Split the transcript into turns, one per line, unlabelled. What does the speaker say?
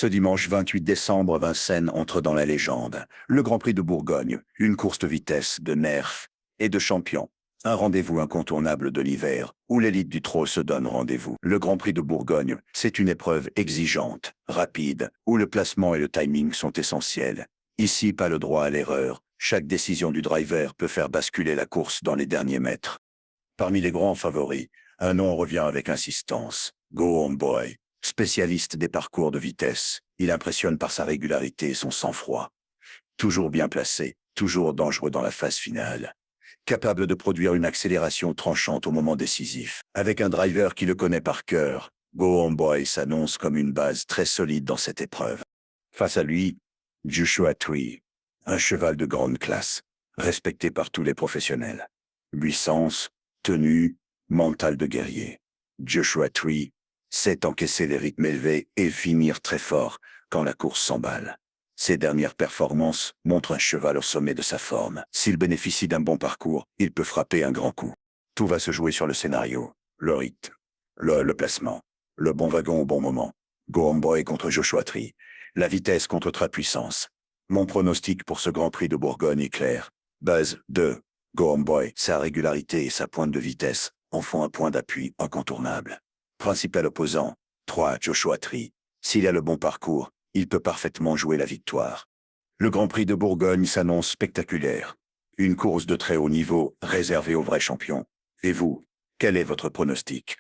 Ce dimanche 28 décembre, Vincennes entre dans la légende. Le Grand Prix de Bourgogne, une course de vitesse, de nerfs et de champions. Un rendez-vous incontournable de l'hiver, où l'élite du trot se donne rendez-vous. Le Grand Prix de Bourgogne, c'est une épreuve exigeante, rapide, où le placement et le timing sont essentiels. Ici, pas le droit à l'erreur. Chaque décision du driver peut faire basculer la course dans les derniers mètres. Parmi les grands favoris, un nom revient avec insistance. Go Home Boy. Spécialiste des parcours de vitesse, il impressionne par sa régularité et son sang-froid. Toujours bien placé, toujours dangereux dans la phase finale. Capable de produire une accélération tranchante au moment décisif. Avec un driver qui le connaît par cœur, Go Home Boy s'annonce comme une base très solide dans cette épreuve. Face à lui, Joshua Tree, un cheval de grande classe, respecté par tous les professionnels. Puissance, tenue, mental de guerrier. Joshua Tree sait encaisser les rythmes élevés et finir très fort quand la course s'emballe. Ses dernières performances montrent un cheval au sommet de sa forme. S'il bénéficie d'un bon parcours, il peut frapper un grand coup. Tout va se jouer sur le scénario, le rythme, le placement, le bon wagon au bon moment. Go Home Boy contre Joshua Tree, la vitesse contre la puissance. Mon pronostic pour ce Grand Prix de Bourgogne est clair. Buzz 2. Go Home Boy, sa régularité et sa pointe de vitesse en font un point d'appui incontournable. Principal opposant, 3. Joshua Tree. S'il a le bon parcours, il peut parfaitement jouer la victoire. Le Grand Prix de Bourgogne s'annonce spectaculaire. Une course de très haut niveau réservée aux vrais champions. Et vous, quel est votre pronostic ?